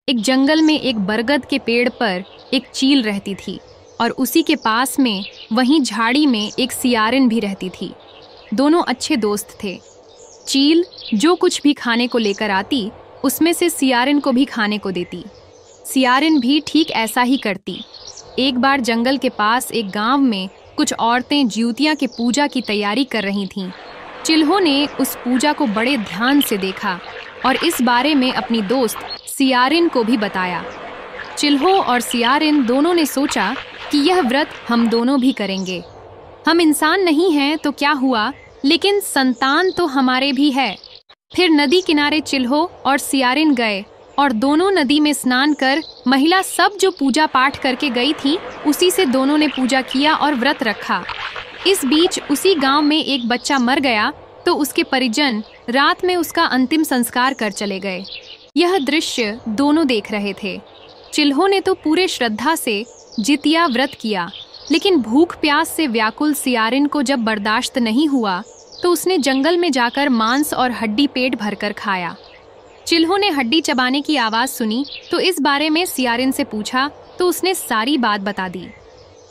एक जंगल में एक बरगद के पेड़ पर एक चील रहती थी और उसी के पास में वहीं झाड़ी में एक सियारिन भी रहती थी। दोनों अच्छे दोस्त थे। चील जो कुछ भी खाने को लेकर आती उसमें से सियारिन को भी खाने को देती। सियारिन भी ठीक ऐसा ही करती। एक बार जंगल के पास एक गांव में कुछ औरतें ज्योतिया के पूजा की तैयारी कर रही थीं। चिल्हों ने उस पूजा को बड़े ध्यान से देखा और इस बारे में अपनी दोस्त सियारिन को भी बताया। चिल्हों और सियारिन दोनों ने सोचा कि यह व्रत हम दोनों भी करेंगे। हम इंसान नहीं हैं तो क्या हुआ, लेकिन संतान तो हमारे भी है। फिर नदी किनारे चिल्हों और सियारिन गए और दोनों नदी में स्नान कर महिला सब जो पूजा पाठ करके गई थी उसी से दोनों ने पूजा किया और व्रत रखा। इस बीच उसी गांव में एक बच्चा मर गया तो उसके परिजन रात में उसका अंतिम संस्कार कर चले गए। यह दृश्य दोनों देख रहे थे। चिल्हों ने तो पूरे श्रद्धा से जितिया व्रत किया, लेकिन भूख प्यास से व्याकुल सियारिन को जब बर्दाश्त नहीं हुआ तो उसने जंगल में जाकर मांस और हड्डी पेट भरकर खाया। चिल्हों ने हड्डी चबाने की आवाज सुनी तो इस बारे में सियारिन से पूछा तो उसने सारी बात बता दी।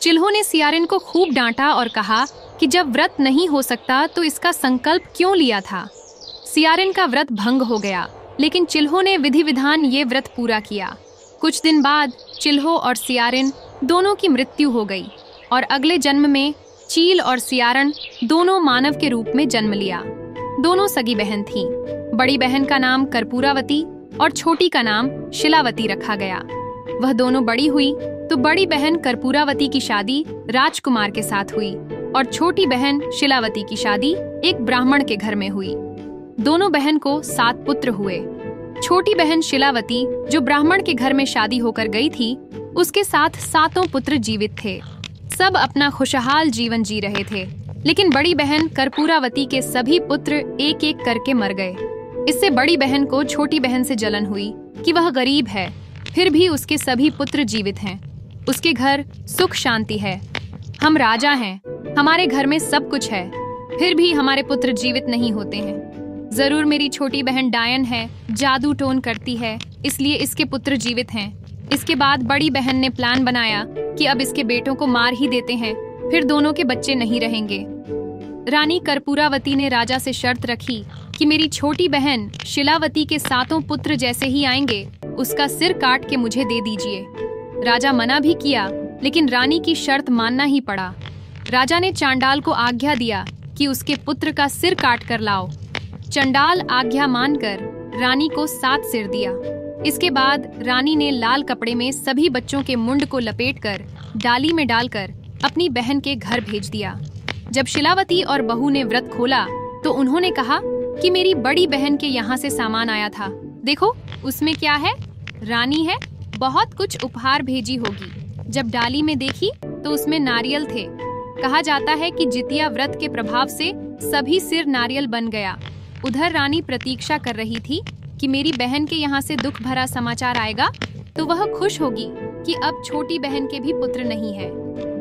चिल्हों ने सियारिन को खूब डांटा और कहा कि जब व्रत नहीं हो सकता तो इसका संकल्प क्यों लिया था। सियारिन का व्रत भंग हो गया, लेकिन चिल्हों ने विधि विधान ये व्रत पूरा किया। कुछ दिन बाद चिल्हों और सियारिन दोनों की मृत्यु हो गई और अगले जन्म में चील और सियारिन दोनों मानव के रूप में जन्म लिया। दोनों सगी बहन थीं। बड़ी बहन का नाम कर्पूरावती और छोटी का नाम शिलावती रखा गया। वह दोनों बड़ी हुई तो बड़ी बहन कर्पूरावती की शादी राजकुमार के साथ हुई और छोटी बहन शिलावती की शादी एक ब्राह्मण के घर में हुई। दोनों बहन को 7 पुत्र हुए। छोटी बहन शिलावती जो ब्राह्मण के घर में शादी होकर गई थी, उसके साथ 7 पुत्र जीवित थे। सब अपना खुशहाल जीवन जी रहे थे, लेकिन बड़ी बहन कर्पूरावती के सभी पुत्र एक एक करके मर गए। इससे बड़ी बहन को छोटी बहन से जलन हुई कि वह गरीब है, फिर भी उसके सभी पुत्र जीवित हैं। उसके घर सुख शांति है। हम राजा हैं, हमारे घर में सब कुछ है, फिर भी हमारे पुत्र जीवित नहीं होते हैं। जरूर मेरी छोटी बहन डायन है, जादू टोन करती है, इसलिए इसके पुत्र जीवित हैं। इसके बाद बड़ी बहन ने प्लान बनाया कि अब इसके बेटों को मार ही देते हैं, फिर दोनों के बच्चे नहीं रहेंगे। रानी कर्पूरावती ने राजा से शर्त रखी कि मेरी छोटी बहन शिलावती के 7 पुत्र जैसे ही आएंगे उसका सिर काट के मुझे दे दीजिए। राजा मना भी किया, लेकिन रानी की शर्त मानना ही पड़ा। राजा ने चांडाल को आज्ञा दिया कि उसके पुत्र का सिर काट कर लाओ। चंडाल आज्ञा मानकर रानी को 7 सिर दिया। इसके बाद रानी ने लाल कपड़े में सभी बच्चों के मुंड को लपेटकर डाली में डालकर अपनी बहन के घर भेज दिया। जब शिलावती और बहू ने व्रत खोला तो उन्होंने कहा कि मेरी बड़ी बहन के यहाँ से सामान आया था, देखो उसमें क्या है। रानी है, बहुत कुछ उपहार भेजी होगी। जब डाली में देखी तो उसमें नारियल थे। कहा जाता है कि जितिया व्रत के प्रभाव से सभी सिर नारियल बन गया। उधर रानी प्रतीक्षा कर रही थी कि मेरी बहन के यहाँ से दुख भरा समाचार आएगा तो वह खुश होगी कि अब छोटी बहन के भी पुत्र नहीं है।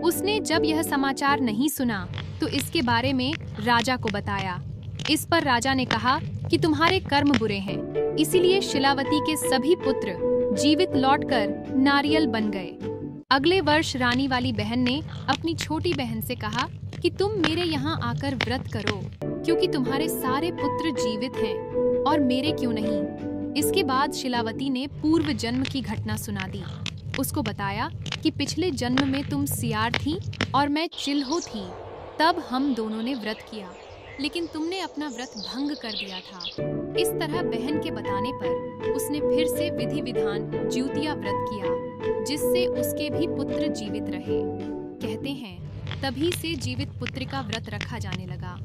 उसने जब यह समाचार नहीं सुना तो इसके बारे में राजा को बताया। इस पर राजा ने कहा कि तुम्हारे कर्म बुरे हैं, इसीलिए शिलावती के सभी पुत्र जीवित लौटकर नारियल बन गए। अगले वर्ष रानी वाली बहन ने अपनी छोटी बहन से कहा कि तुम मेरे यहाँ आकर व्रत करो, क्योंकि तुम्हारे सारे पुत्र जीवित हैं और मेरे क्यों नहीं। इसके बाद शिलावती ने पूर्व जन्म की घटना सुना दी। उसको बताया कि पिछले जन्म में तुम सियार थी और मैं चिल्हो थी, तब हम दोनों ने व्रत किया, लेकिन तुमने अपना व्रत भंग कर दिया था। इस तरह बहन के बताने पर उसने फिर से विधि विधान ज्योतिया व्रत किया, जिससे उसके भी पुत्र जीवित रहे। कहते हैं तभी से जीवित पुत्र का व्रत रखा जाने लगा।